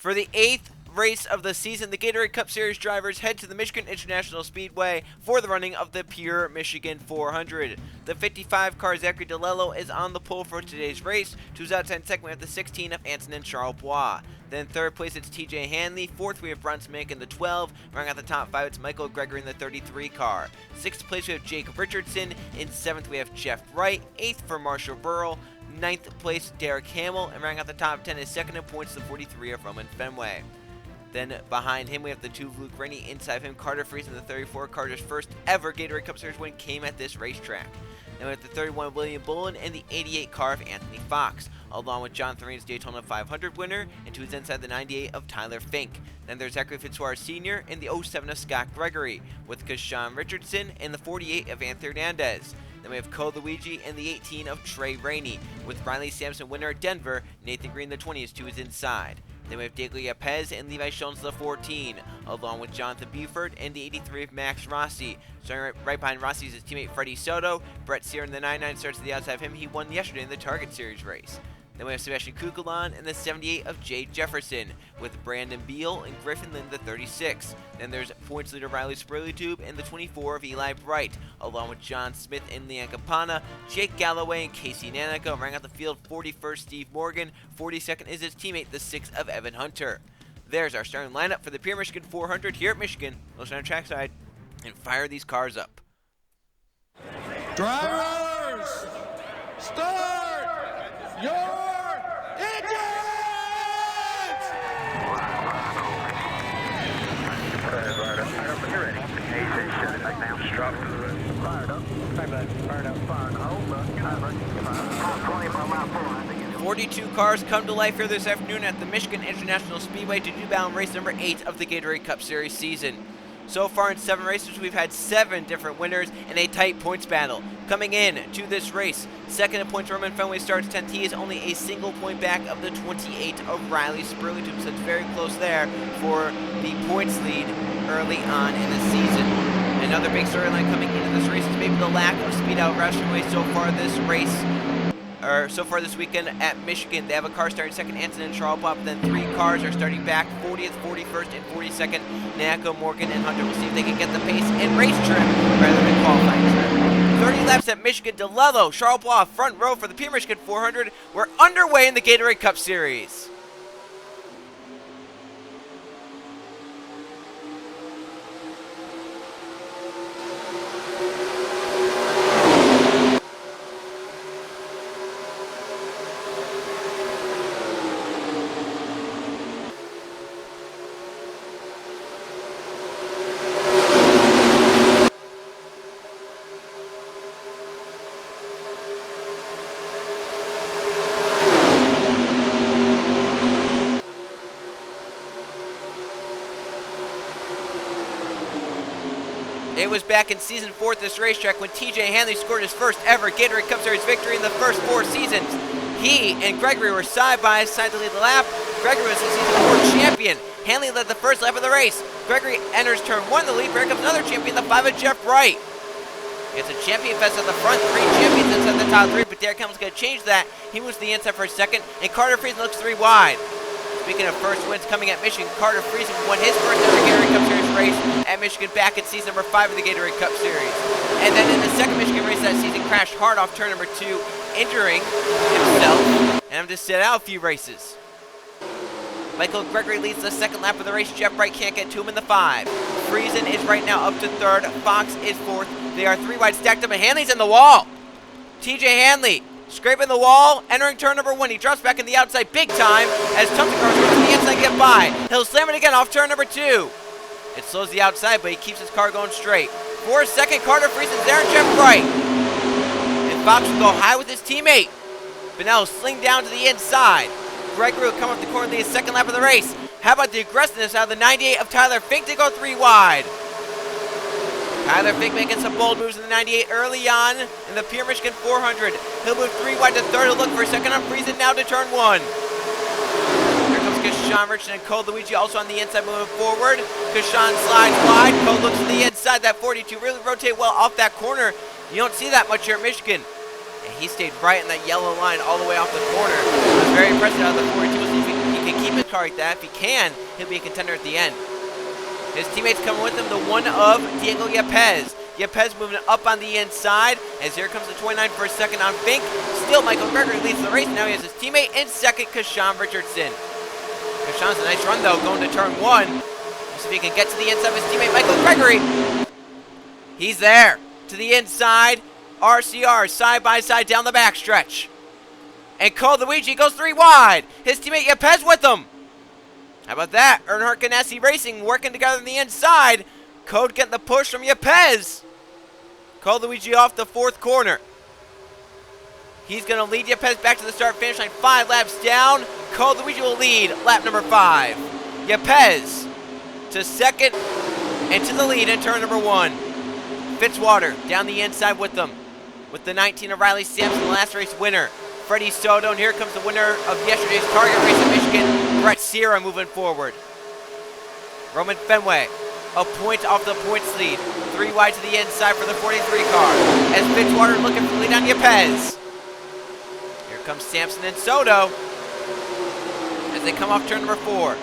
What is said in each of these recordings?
For the 8th race of the season, the Gatorade Cup Series drivers head to the Michigan International Speedway for the running of the Pure Michigan 400. The 55 car Zachary DeLello is on the pole for today's race. To his outside second, we have the 16 of Anson and Charles Bois. Then third place, it's TJ Hanley. Fourth, we have Bron Smick in the 12. Running out the top 5, it's Michael Gregory in the 33 car. Sixth place, we have Jake Richardson. In 7th, we have Jeff Wright. 8th for Marshall Burrell. 9th place, Derek Hamill. And running out the top 10 is second in points, the 43 of Roman Fenway. Then behind him, we have the 2 of Luke Rennie. Inside of him, Carter Fries in the 34. Carter's first ever Gatorade Cup Series win came at this racetrack. Then we have the 31 William Bullen and the 88 car of Anthony Fox, along with John Thoreen's Daytona 500 winner, and to his inside the 98 of Tyler Fink. Then there's Zachary Fitzwater Sr. and the 07 of Scott Gregory, with Kashawn Richardson and the 48 of Anthony Hernandez. Then we have Cole Luigi and the 18 of Trey Rainey, with Riley Sampson winner at Denver. Nathan Green the 20 is to his inside. Then we have Deglia Pez and Levi Schoens the 14, along with Jonathan Buford and the 83 of Max Rossi. Starting right behind Rossi is his teammate Freddie Soto. Brett Sear in the 99 starts to the outside of him. He won yesterday in the Target Series race. Then we have Sebastian Kukulon and the 78 of Jay Jefferson, with Brandon Beal and Griffin Lynn the 36. Then there's points leader Riley Spurley-Tube and the 24 of Eli Bright, along with John Smith and Leanne Campana, Jake Galloway and Casey Nanica. Running out the field, 41st Steve Morgan, 42nd is his teammate, the 6 of Evan Hunter. There's our starting lineup for the Pure Michigan 400 here at Michigan. Let's on the trackside and fire these cars up. Drivers, start your engines! You're ready. AC, shut it back down. Strap. Fired up. Fired up. Fired. Hold up. 20 mile an hour. 42 cars come to life here this afternoon at the Michigan International Speedway to do battle in race number 8 of the Gatorade Cup Series season. So far in 7 races, we've had 7 different winners in a tight points battle. Coming in to this race, second in points, Roman Fenway starts 10th. He is only a single point back of the 28 of Riley Spurley-Tube, so it's very close there for the points lead early on in the season. Another big storyline coming into this race is maybe the lack of speed out rationally so far this weekend at Michigan. They have a car starting second, Anson and Charles Bob, then 3 cars are starting back, 40th, 41st, and 42nd, Nako, Morgan, and Hunter. We'll see if they can get the pace in race trim rather than qualifying trim. 30 laps at Michigan. DeLello, Charles Bois, front row for the Pure Michigan 400. We're underway in the Gatorade Cup Series. It was back in Season 4 at this racetrack when TJ Hanley scored his first ever Gatorade Cup Series victory in the first 4 seasons. He and Gregory were side by side to lead the lap. Gregory was the Season 4 champion. Hanley led the first lap of the race. Gregory enters turn 1 in the lead. Here comes another champion, the 5 of Jeff Wright. It's a champion fest at the front, 3 champions inside the top 3, but Derek Hamill's going to change that. He moves to the inside for a second, and Carter Friesen looks 3 wide. Speaking of first wins coming at Michigan, Carter Friesen won his first ever Gatorade Cup Series race at Michigan back in season number 5 of the Gatorade Cup Series. And then in the second Michigan race that season, crashed hard off turn number 2, injuring himself, and having to sit out a few races. Michael Gregory leads the second lap of the race. Jeff Wright can't get to him in the 5. Friesen is right now up to 3rd. Fox is 4th. They are 3 wide stacked up, and Hanley's in the wall. TJ Hanley scraping the wall, entering turn number 1. He drops back in the outside big time as Tumpton cars go to the inside and get by. He'll slam it again off turn number 2. It slows the outside, but he keeps his car going straight. For a second, Carter Friesen's there and Jeff Wright. And Fox will go high with his teammate, but now he'll sling down to the inside. Gregory will come up the corner and lead his second lap of the race. How about the aggressiveness out of the 98 of Tyler Fink to go 3 wide? Tyler Fink making some bold moves in the 98 early on in the Pure Michigan 400. He'll move 3 wide to 3rd. He'll look for a second on Friesen now to turn 1. Here comes Kashawn Richardson and Cole Luigi also on the inside moving forward. Kashawn slides wide. Cole looks to the inside. That 42 really rotate well off that corner. You don't see that much here at Michigan. And he stayed right in that yellow line all the way off the corner. It was very impressive out of the 42. We'll see if he can keep his car like that. If he can, he'll be a contender at the end. His teammates coming with him, the one of Diego Yepes. Yepes moving up on the inside, as here comes the 29 for a second on Fink. Still, Michael Gregory leads the race. Now he has his teammate in second, Kashawn Richardson. Kashawn's a nice run, though, going to turn one. Let's see if he can get to the inside of his teammate, Michael Gregory. He's there. To the inside. RCR, side by side down the backstretch. And Cole Luigi goes 3 wide. His teammate Yepes with him. How about that? Earnhardt Ganassi Racing working together on the inside. Code getting the push from Yepes. Cole Luigi off the 4th corner. He's going to lead Yepes back to the start finish line. 5 laps down. Cole Luigi will lead lap number 5. Yepes to second and to the lead in turn number 1. Fitzwater down the inside with them. With the 19 of Riley Sampson, the last race winner. Freddie Soto, and here comes the winner of yesterday's Target race in Michigan, Brett Sierra, moving forward. Roman Fenway, a point off the points lead. 3 wide to the inside for the 43 car. As Fitzwater looking for the lead on Yepes. Here comes Sampson and Soto as they come off turn number 4.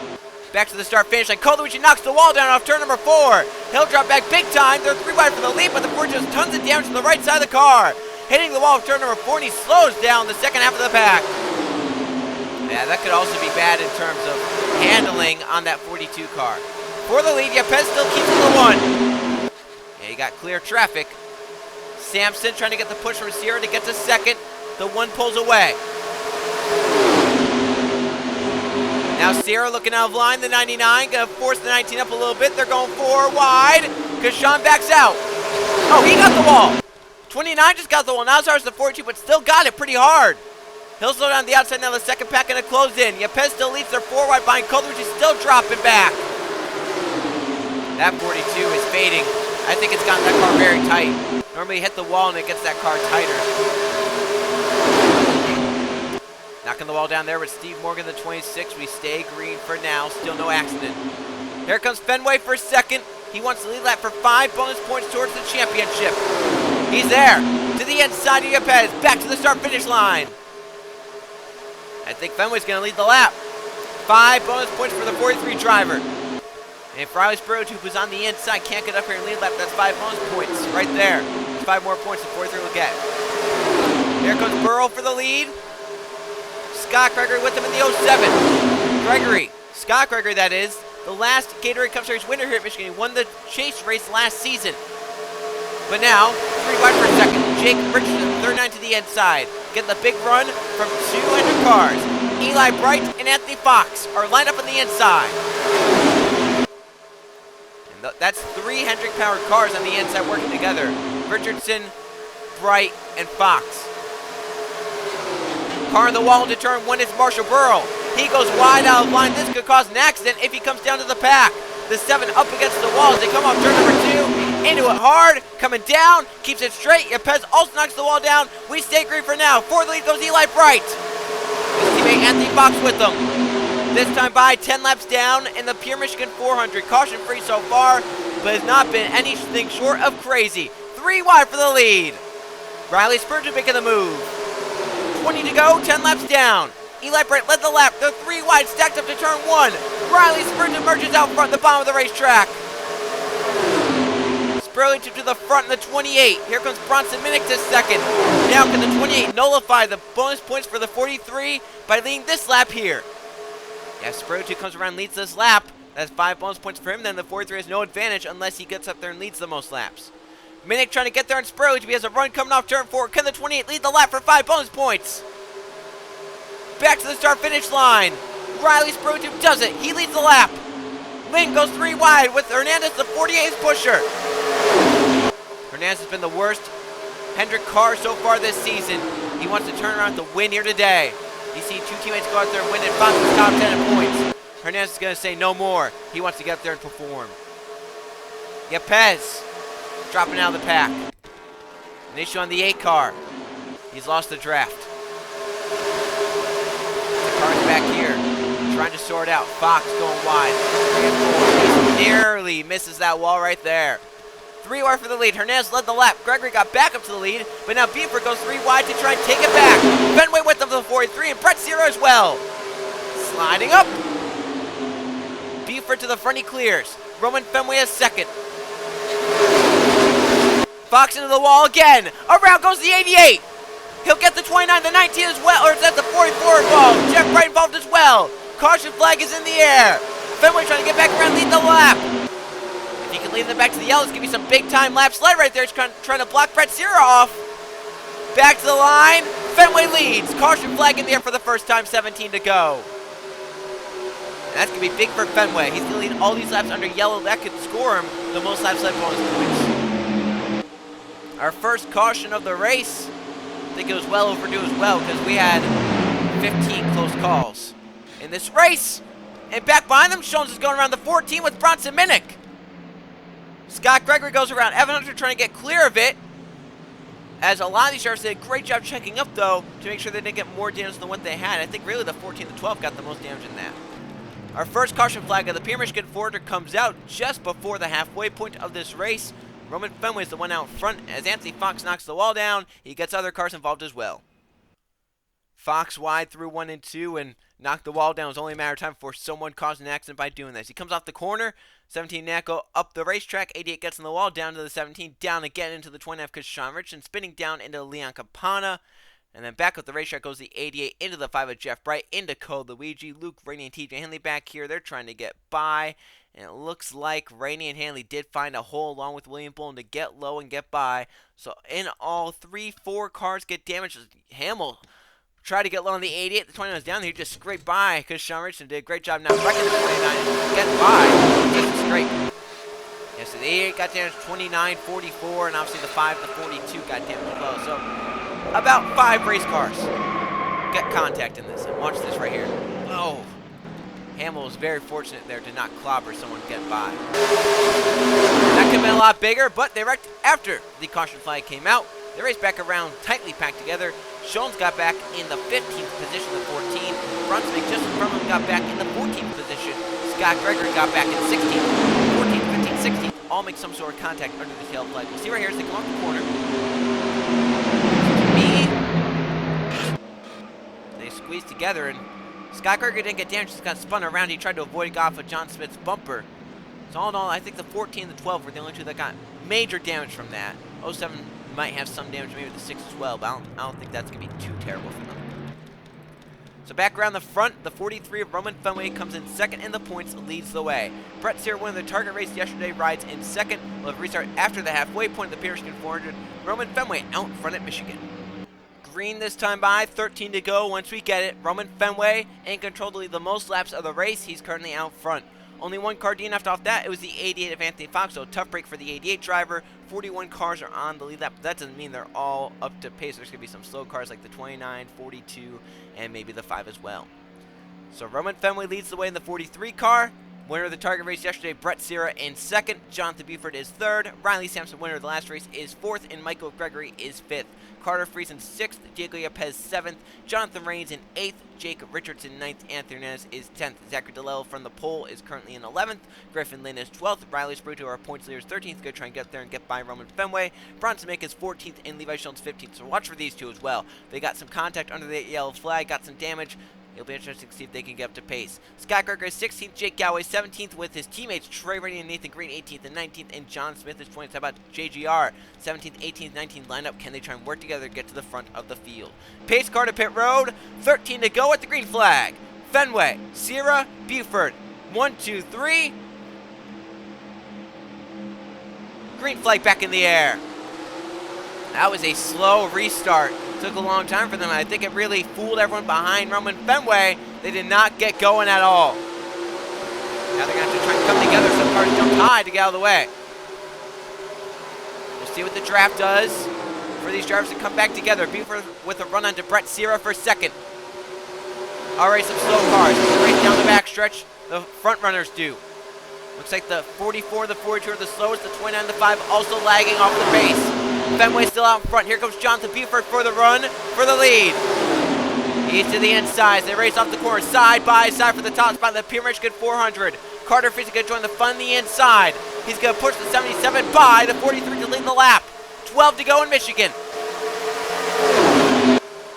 Back to the start finish line. Cole Luigi knocks the wall down off turn number 4. He'll drop back big time. They're 3 wide for the lead, but the Ford just tons of damage to the right side of the car. Hitting the wall of turn number 4, and he slows down the second half of the pack. Yeah, that could also be bad in terms of handling on that 42 car. For the lead, Yepes still keeps the 1. Yeah, he got clear traffic. Sampson trying to get the push from Sierra to get to second. The 1 pulls away. Now Sierra looking out of line, the 99, gonna force the 19 up a little bit. They're going 4 wide. Kashawn backs out. Oh, he got the wall. 29 just got the wall. Now as hard as the 42, but still got it pretty hard. He'll slow down the outside now. The second pack gonna close in. Yepes still leads their 4 wide behind Cole, which is still dropping back. That 42 is fading. I think it's gotten that car very tight. Normally hit the wall and it gets that car tighter. Knocking the wall down there with Steve Morgan, the 26. We stay green for now. Still no accident. Here comes Fenway for second. He wants to lead lap for 5 bonus points towards the championship. He's there. To the inside of Yepes. Back to the start-finish line. I think Fenway's going to lead the lap. 5 bonus points for the 43 driver. And if Riley Spurgeon, who's on the inside, can't get up here and lead lap, that's 5 bonus points right there. That's 5 more points the 43 will get. Here comes Burrow for the lead. Scott Gregory with him in the 07. Scott Gregory that is, the last Gatorade Cup Series winner here at Michigan. He won the chase race last season. But now, 3 wide for a second. Jake Richardson, 39 to the inside. Getting the big run from 200 cars. Eli Bright and Anthony Fox are lined up on the inside. And that's 3 Hendrick-powered cars on the inside working together. Richardson, Bright, and Fox. Car on the wall into turn 1 is Marshall Burrow. He goes wide out of line. This could cause an accident if he comes down to the pack. The 7 up against the wall as they come off turn number 2. Into it hard. Coming down. Keeps it straight. Yepes also knocks the wall down. We stay green for now. For the lead goes Eli Bright. His teammate Anthony Fox with them. This time by 10 laps down in the Pure Michigan 400. Caution free so far, but has not been anything short of crazy. 3 wide for the lead. Riley Spurgeon making the move. 20 to go, 10 laps down. Eli Bright led the lap. They're 3 wide, stacked up to turn 1. Riley Spurgeon merges out front, the bottom of the racetrack. Spurgeon to the front in the 28. Here comes Bronson Minnick to second. Now can the 28 nullify the bonus points for the 43 by leading this lap here? Yeah, Spurgeon comes around and leads this lap. That's 5 bonus points for him. Then the 43 has no advantage unless he gets up there and leads the most laps. Minnick trying to get there on Spurgeon. He has a run coming off turn 4. Can the 28 lead the lap for 5 bonus points? Back to the start-finish line. Riley Spurgeon does it. He leads the lap. Lynn goes 3 wide with Hernandez, the 48th pusher. Hernandez has been the worst Hendrick car so far this season. He wants to turn around the win here today. You see 2 teammates go out there and win, and Fox is top 10 in points. Hernandez is going to say no more. He wants to get up there and perform. Yepes dropping out of the pack. An issue on the 8 car. He's lost the draft. The car's back here, trying to sort out. Fox going wide. 3 and 4. He nearly misses that wall right there. 3 wide for the lead. Hernandez led the lap. Gregory got back up to the lead, but now Beaver goes 3 wide to try and take it back. Fenway with them for the 43, and Brett Sierra as well. sliding up. Buford to the front, he clears. Roman Fenway is second. Fox into the wall again. Around goes the 88. He'll get the 29, the 19 as well, or that's the 44 involved. Jeff Bright involved as well. Caution flag is in the air. Fenway trying to get back around, lead the lap. If he can lead them back to the yellow, it's going to be some big time lap slide right there. He's trying to block Brett Sierra off. Back to the line. Fenway leads. Caution flag in the air for the first time, 17 to go. And that's going to be big for Fenway. He's going to lead all these laps under yellow. That could score him the most lap slide bonus points. Our first caution of the race. I think it was well overdue as well because we had 15 close calls in this race. And back behind them, Jones is going around the 14 with Bronson Minnick. Scott Gregory goes around. Evan Hunter trying to get clear of it. As a lot of these drivers did a great job checking up, though, to make sure they didn't get more damage than what they had. I think really the 14 to 12 got the most damage in that. Our first caution flag of the Pure Michigan 400 comes out just before the halfway point of this race. Roman Fenway is the one out front. As Anthony Fox knocks the wall down, he gets other cars involved as well. Fox wide through 1 and 2 and knocked the wall down. It was only a matter of time before someone caused an accident by doing this. He comes off the corner. 17 Nacko up the racetrack. 88 gets in the wall. Down to the 17. Down again into the 29 because Sean Richardson spinning down into Leon Campana. And then back up the racetrack goes the 88 into the 5 of Jeff Bright. Into Cole Luigi. Luke, Rainey, and TJ Hanley back here. They're trying to get by. And it looks like Rainey and Hanley did find a hole along with William Bullen to get low and get by. So in all, 3-4 cars get damaged. Hamill tried to get low on the 88. The 29 was down there. He just scraped by because Sean Richardson did a great job now wrecking the 29 and getting by. Just straight. Yeah, so the 88 got damaged 29, 44, and obviously the 5 to 42 got damaged as well. So about 5 race cars get contact in this. And watch this right here. Oh. Hamill was very fortunate there to not clobber someone get by. That could have been a lot bigger, but they wrecked after the caution flag came out. They raced back around, tightly packed together. Schoens got back in the 15th position of 14. Brunswick just in front of him got back in the 14th position. Scott Gregory got back in 16th, 14th, 15th, 16th. All make some sort of contact under the tail flag. We'll see right here as they come off the corner. They squeeze together, and Scott Gregory didn't get damaged. He just got spun around. He tried to avoid it off of John Smith's bumper. So all in all, I think the 14 and the 12 were the only two that got major damage from that. 07 might have some damage, maybe the 6 as well, but I don't think that's going to be too terrible for them. So back around the front, the 43 of Roman Fenway comes in second in the points, leads the way. Brett Sierra won the target race yesterday, rides in second. We'll have restart after the halfway point of the Pure Michigan 400. Roman Fenway out in front at Michigan. Green this time by, 13 to go once we get it. Roman Fenway in control to lead the most laps of the race. He's currently out front. Only one car DNF'd off that. It was the 88 of Anthony Fox, so a tough break for the 88 driver. 41 cars are on the lead lap. That doesn't mean they're all up to pace. There's going to be some slow cars like the 29, 42, and maybe the 5 as well. So Roman Fenway leads the way in the 43 car. Winner of the target race yesterday, Brett Sierra in second. Jonathan Buford is third. Riley Sampson, winner of the last race, is fourth. And Michael Gregory is fifth. Carter Friesen sixth. Diego Yepes seventh. Jonathan Rains in eighth. Jake Richardson ninth. Anthony Hernandez is 10th. Zachary DeLello from the pole is currently in 11th. Griffin Lynn is 12th. Riley Spruto, our points leader, is 13th. Good try and get there and get by Roman Fenway. Bronson Mick is 14th. And Levi Schoen's 15th. So watch for these two as well. They got some contact under the yellow flag. Got some damage. It'll be interesting to see if they can get up to pace. Scott Gregory is 16th, Jake Galloway 17th with his teammates Trey Rainey and Nathan Green 18th and 19th, and John Smith is 20th. How about JGR? 17th, 18th, 19th lineup. Can they try and work together to get to the front of the field? Pace car to pit road. 13 to go at the green flag. Fenway, Sierra, Buford. 1, 2, 3. Green flag back in the air. That was a slow restart. Took a long time for them. I think it really fooled everyone behind Roman Fenway. They did not get going at all. Now they're going to have to try and come together. Some cars jumped high to get out of the way. We'll see what the draft does for these drivers to come back together. Buford with a run onto Brett Sierra for second. Alright, some slow cars. Race down the backstretch. The front runners do. Looks like the 44 and the 42 are the slowest. The 29 and the 5 also lagging off the pace. Fenway still out in front. Here comes Jonathan Buford for the run, for the lead. He's to the inside. They race off the corner, side by side for the top spot of the Pure Michigan 400. Carter Friesen going to join the fun on the inside. He's going to push the 77 by the 43 to lead the lap. 12 to go in Michigan.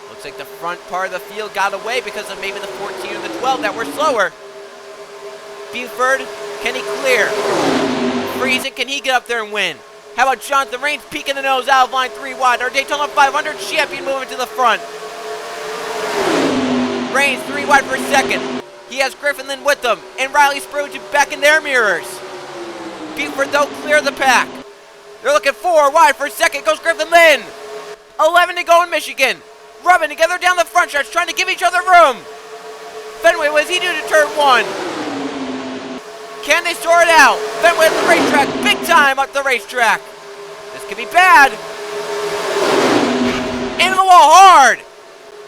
Looks like the front part of the field got away because of maybe the 14 or the 12. well that were slower. Buford, can he clear? Friesen, can he get up there and win? How about Jonathan Rains peeking the nose out of line 3 wide? Our Daytona 500 champion moving to the front. Rains 3 wide for second. He has Griffin Lynn with them, and Riley Spruill back in their mirrors. Buford, though, clear the pack. They're looking 4 wide for second. Goes Griffin Lynn. 11 to go in Michigan. Rubbing together down the front stretch, trying to give each other room. Fenway, what does he do to turn 1? Can they sort it out? Fenway at the racetrack, big time up the racetrack. This could be bad. Into the wall hard.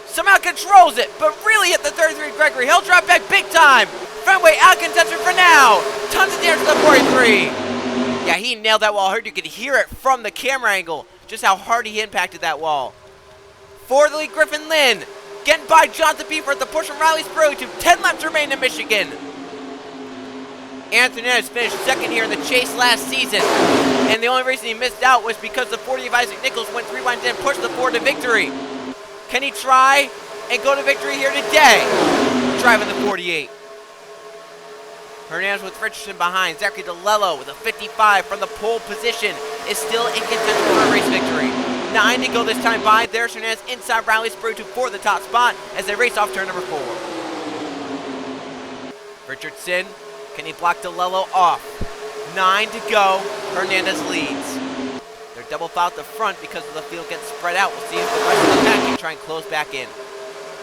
Somehow controls it, but really hit the 33 Gregory. He'll drop back big time. Fenway out of contention for now. Tons of damage to the 43. Yeah, he nailed that wall hard. You could hear it from the camera angle, just how hard he impacted that wall. For the lead, Griffin Lynn. Getting by Jonathan Buford at the push from Riley Spruill to 10 laps remain in Michigan. Anthony Hernandez finished second here in the chase last season. And the only reason he missed out was because the 40 of Isaac Nichols went 3 wide and pushed the Ford to victory. Can he try and go to victory here today? Driving the 48. Hernandez with Richardson behind. Zachary DeLello with a 55 from the pole position is still in contention for a race victory. 9 to go this time by. There's Hernandez inside Riley Spruill to for the top spot as they race off turn number 4. Richardson, can he block DeLello off? 9 to go. Hernandez leads. They're double foul at the front because of the field gets spread out. We'll see if the rest of the pack can try and close back in.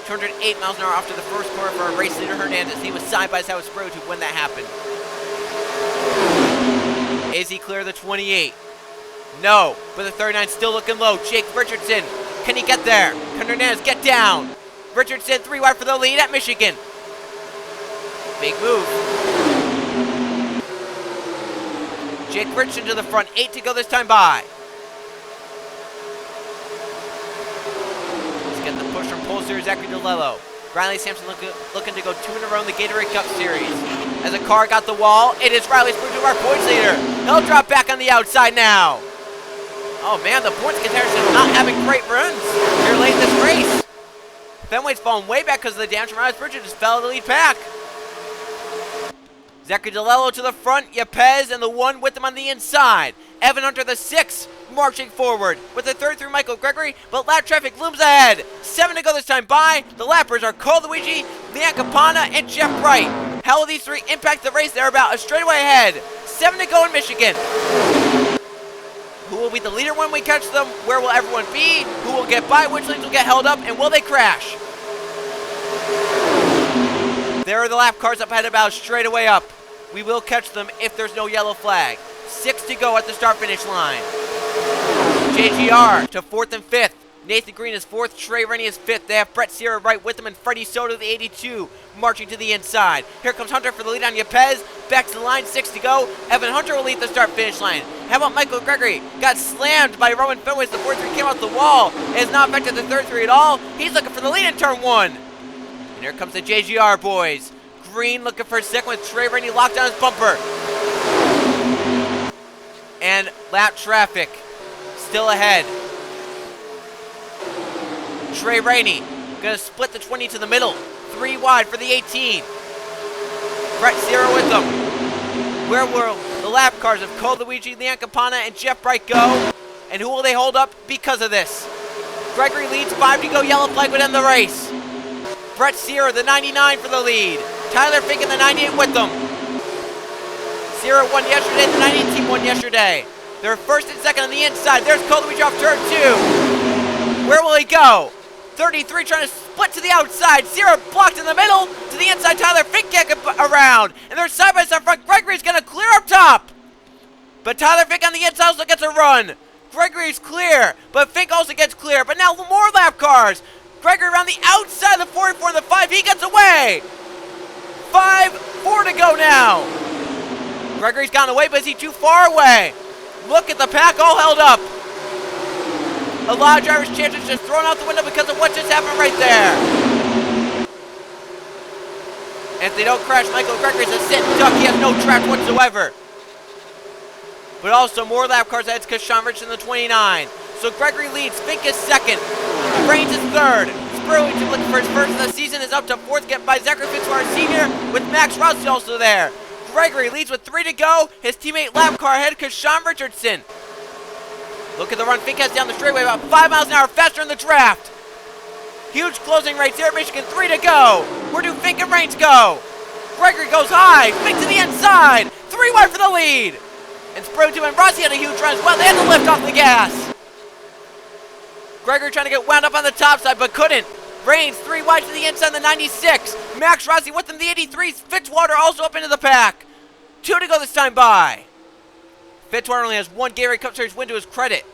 208 miles an hour after the first corner for our race leader Hernandez. He was side by side with Spruill to when that happened. Is he clear the 28? No, but the 39 still looking low. Jake Richardson, can he get there? Can Hernandez get down? Richardson 3 wide for the lead at Michigan. Big move. Jake Richardson to the front, 8 to go this time by. Let's get the push from pole series Zachary DeLello. Riley Sampson looking to go 2 in a row in the Gatorade Cup Series. As a car got the wall, it is Riley Spruill, our points leader. He'll drop back on the outside now. Oh man, the points contenders are not having great runs here late in this race. Fenway's falling way back because of the damage from Riley Spruill, just fell to the lead pack. Zachary DeLello to the front, Yepez and the 1 with him on the inside. Evan Hunter the 6 marching forward with the 33 Michael Gregory, but lap traffic looms ahead. 7 to go this time by. The lappers are Cole Luigi, Leon Campana, and Jeff Bright. How will these 3 impact the race? They're about a straightaway ahead. 7 to go in Michigan. Who will be the leader when we catch them? Where will everyone be? Who will get by? Which lanes will get held up? And will they crash? There are the lap cars up ahead about straightaway up. We will catch them if there's no yellow flag. 6 to go at the start-finish line. JGR to 4th and 5th. Nathan Green is 4th. Trey Rennie is 5th. They have Brett Sierra right with them and Freddie Soto, the 82, marching to the inside. Here comes Hunter for the lead on Yepez. Back to the line, 6 to go. Evan Hunter will lead the start-finish line. How about Michael Gregory? Got slammed by Roman Fenway as the 43 came off the wall. It has not affected the 33 at all. He's looking for the lead in turn 1. And here comes the JGR boys. Green looking for a second with Trey Rennie locked on his bumper. And lap traffic still ahead. Trey Rennie gonna split the 20 to the middle. 3 wide for the 18. Brett Sierra with them. Where will the lap cars of Cole Luigi, Leon Campana, and Jeff Bright go? And who will they hold up because of this? Gregory leads, 5 to go. Yellow flag would end the race. Brett Sierra, the 99 for the lead. Tyler Fink in the 98 with them. Sierra won yesterday, the 98 team won yesterday. They're 1st and 2nd on the inside. There's Cole Luigi off turn 2. Where will he go? 33 trying to split to the outside. Sierra blocked in the middle. To the inside, Tyler Fink can't get around. And they're side by side front. Gregory's going to clear up top. But Tyler Fink on the inside also gets a run. Gregory's clear, but Fink also gets clear. But now more lap cars. Gregory around the outside of the 44 and the 5. He gets away. 4 to go now. Gregory's gone away, but is he too far away? Look at the pack all held up. A lot of drivers' chances just thrown out the window because of what just happened right there. And if they don't crash, Michael Gregory's a sit and duck. He has no track whatsoever. But also more lap cars ahead because Sean Richardson the 29. So Gregory leads. Fink is 2nd. Rains is 3rd. Burlington looking for his first of the season is up to fourth, get by Zachary Fitzwater Sr. with Max Rossi also there. Gregory leads with 3 to go. His teammate lap car ahead because Sean Richardson. Look at the run. Fink has down the straightaway about 5 miles an hour faster in the draft. Huge closing race here at Michigan. 3 to go. Where do Fink and Reigns go? Gregory goes high. Fink to the inside. 3 wide for the lead. And Sprue and Rossi had a huge run as well. They had to lift off the gas. Gregory trying to get wound up on the top side, but couldn't. Reigns 3 wide to the inside, the 96. Max Rossi with him, the 83. Fitzwater also up into the pack. 2 to go this time by. Fitzwater only has 1 Gatorade Cup Series win to his credit.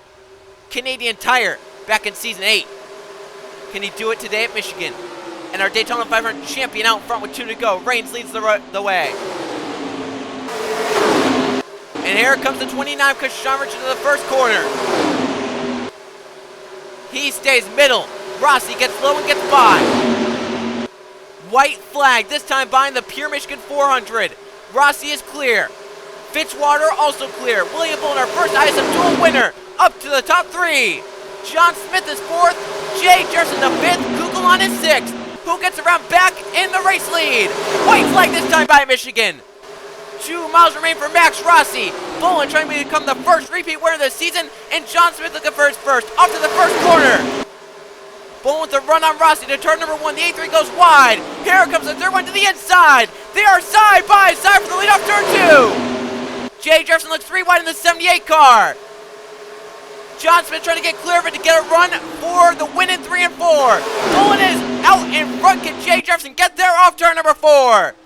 Canadian Tire back in Season 8. Can he do it today at Michigan? And our Daytona 500 champion out in front with 2 to go. Reigns leads the way. And here comes the 29 because Sean Richardson to the first corner. He stays middle. Rossi gets low and gets by. White flag, this time behind the Pure Michigan 400. Rossi is clear. Fitzwater also clear. William Bull, our first ISM dual winner, up to the top 3. John Smith is 4th. Jay Jefferson the 5th. Kugelon is 6th. Who gets around back in the race lead? White flag this time by Michigan. 2 miles remain for Max Rossi. Bolin trying to become the first repeat winner of the season, and John Smith looking for his first. Up to the first corner. Bolin with a run on Rossi to turn number 1. The A3 goes wide. Here comes the third one to the inside. They are side by side for the lead off turn 2. Jay Jefferson looks 3 wide in the 78 car. John Smith trying to get clear of it to get a run for the win in 3 and 4. Bolin is out in front. Can Jay Jefferson get there off turn number 4?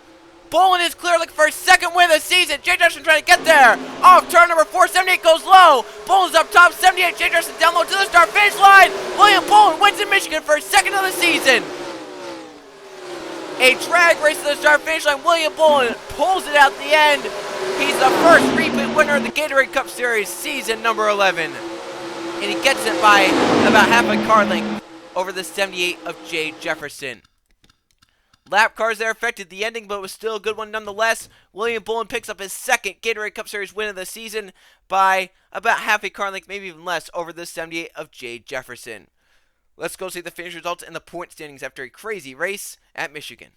Bolin is clear, looking for his second win of the season. Jay Jefferson trying to get there. Off turn number 4, 78 goes low. Bolin's up top, 78. Jay Jefferson down low to the start finish line. William Bolin wins in Michigan for his second of the season. A drag race to the start finish line. William Bolin pulls it out the end. He's the first repeat winner of the Gatorade Cup Series season number 11. And he gets it by about half a car length over the 78 of Jay Jefferson. Lap cars there affected the ending, but it was still a good one nonetheless. William Bolin picks up his second Gatorade Cup Series win of the season by about half a car length, maybe even less, over the 78 of Jay Jefferson. Let's go see the finish results and the point standings after a crazy race at Michigan.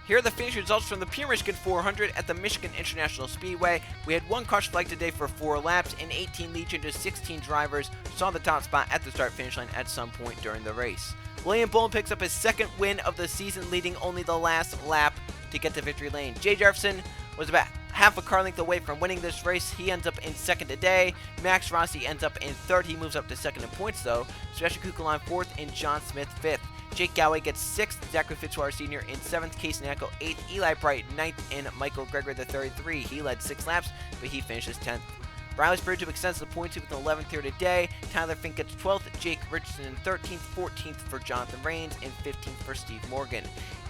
Here are the finish results from the Pure Michigan 400 at the Michigan International Speedway. We had 1 caution flag today for 4 laps, and 18 lead changes. 16 drivers saw the top spot at the start-finish line at some point during the race. William Bolin picks up his second win of the season, leading only the last lap to get to victory lane. Jay Jefferson was about half a car length away from winning this race. He ends up in second today. Max Rossi ends up in third. He moves up to second in points, though. Sebastian Kugelon 4th and John Smith 5th. Jake Galloway gets 6th, Zachary Fitzwater Sr. in 7th, Casey Nackel 8th, Eli Bright 9th, and Michael Gregory the 33. He led 6 laps, but he finishes 10th. Riley Sprue extends the points with an 11th here today. Tyler Fink gets 12th, Jake Richardson in 13th, 14th for Jonathan Reigns, and 15th for Steve Morgan.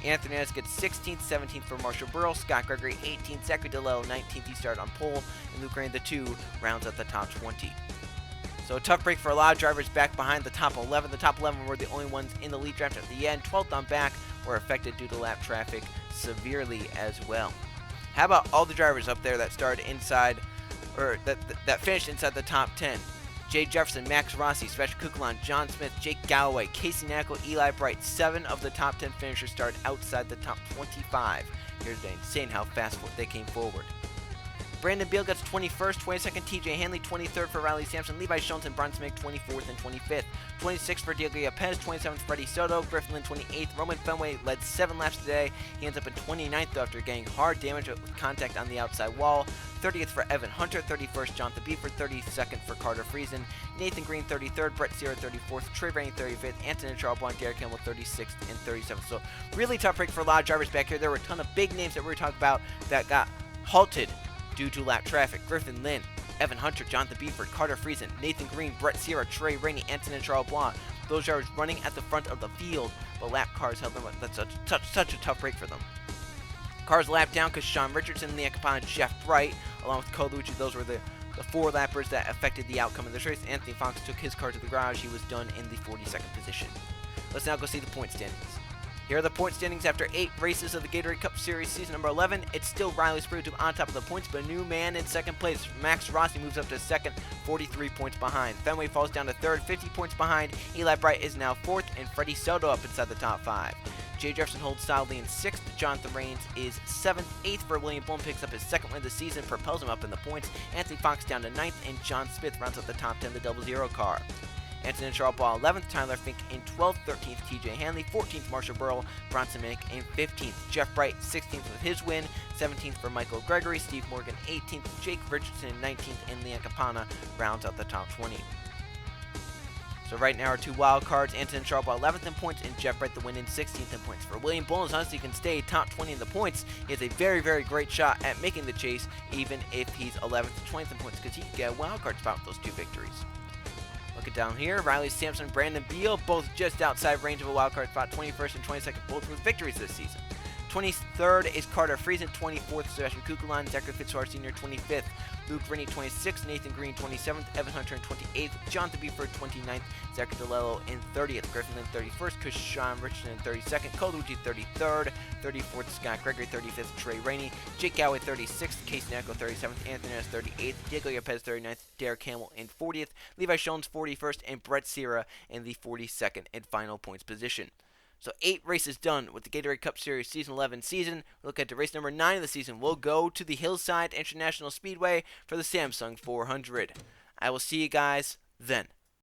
Anthony Hernandez gets 16th, 17th for Marshall Burrell, Scott Gregory 18th, Zachary DeLello 19th, he started on pole, and Luke Rain the 2 rounds out the top 20. So a tough break for a lot of drivers back behind the top 11. The top 11 were the only ones in the lead draft at the end. 12th on back were affected due to lap traffic severely as well. How about all the drivers up there that started inside, or that finished inside the top 10? Jay Jefferson, Max Rossi, Sebastian Kugelon, John Smith, Jake Galloway, Casey Nackel, Eli Bright. 7 of the top 10 finishers started outside the top 25. Here's insane how fast they came forward. Brandon Beal gets 21st, 22nd, TJ Hanley, 23rd for Riley Sampson, Levi Schultz and Bron Smith 24th and 25th, 26th for Diego Lopez, 27th Freddie Soto, Griffin Lynn 28th, Roman Fenway led 7 laps today, he ends up in 29th though after getting hard damage with contact on the outside wall, 30th for Evan Hunter, 31st Jonathan Beeford, 32nd for Carter Friesen, Nathan Green 33rd, Brett Sierra 34th, Trey Rainey 35th, Anthony Charles Blanc, Derek Campbell 36th and 37th. So really tough break for a lot of drivers back here. There were a ton of big names that we were talking about that got halted due to lap traffic. Griffin Lynn, Evan Hunter, Jonathan Beeford, Carter Friesen, Nathan Green, Brett Sierra, Trey Rainey, Anthony Charles Blanc. Those drivers running at the front of the field, but lap cars held them up. That's such a tough break for them. Cars lapped down because Sean Richardson, Leon Capon, Jeff Bright, along with Colucci, those were the 4 lappers that affected the outcome of this race. Anthony Fox took his car to the garage. He was done in the 42nd position. Let's now go see the point standings. Here are the point standings after 8 races of the Gatorade Cup Series Season number 11. It's still Riley Spruill on top of the points, but a new man in second place. Max Rossi moves up to second, 43 points behind. Fenway falls down to third, 50 points behind. Eli Bright is now fourth, and Freddie Soto up inside the top 5. Jay Jefferson holds solidly in 6th. Jonathan Rains is 7th. 8th for William Bloom picks up his second win of the season, propels him up in the points. Anthony Fox down to 9th, and John Smith rounds out the top 10 of the 00 car. Antonin Sharpball 11th, Tyler Fink in 12th, 13th TJ Hanley, 14th Marshall Burrow, Bronson Minnick in 15th, Jeff Bright 16th with his win, 17th for Michael Gregory, Steve Morgan 18th, Jake Richardson 19th, and Leon Campana rounds out the top 20. So right now our 2 wild cards, Antonin Sharpball 11th in points, and Jeff Bright the win in 16th in points. For William Bullens, honestly can stay top 20 in the points. He has a very, very great shot at making the chase, even if he's 11th to 20th in points, because he can get a wild card spot with those 2 victories. Looking down here, Riley Sampson and Brandon Beal, both just outside range of a wildcard spot, 21st and 22nd, both with victories this season. 23rd is Carter Friesen, 24th, Sebastian Kukulon, Zachary Fitzhart Sr., 25th, Luke Rennie, 26th, Nathan Green, 27th, Evan Hunter in 28th, Jonathan Buford, 29th, Zachary DeLello in 30th, Griffin in 31st, Krishan Richardson in 32nd, Colucci 33rd, 34th, Scott Gregory, 35th, Trey Rainey, Jake Goway, 36th, Casey Nacko, 37th, Anthony Ness, 38th, Diego Yepez, 39th, Derek Hamill in 40th, Levi Shones, 41st, and Brett Sierra in the 42nd and final points position. So 8 races done with the Gatorade Cup Series Season 11 season. Look at the race number 9 of the season. We'll go to the Hillside International Speedway for the Samsung 400. I will see you guys then.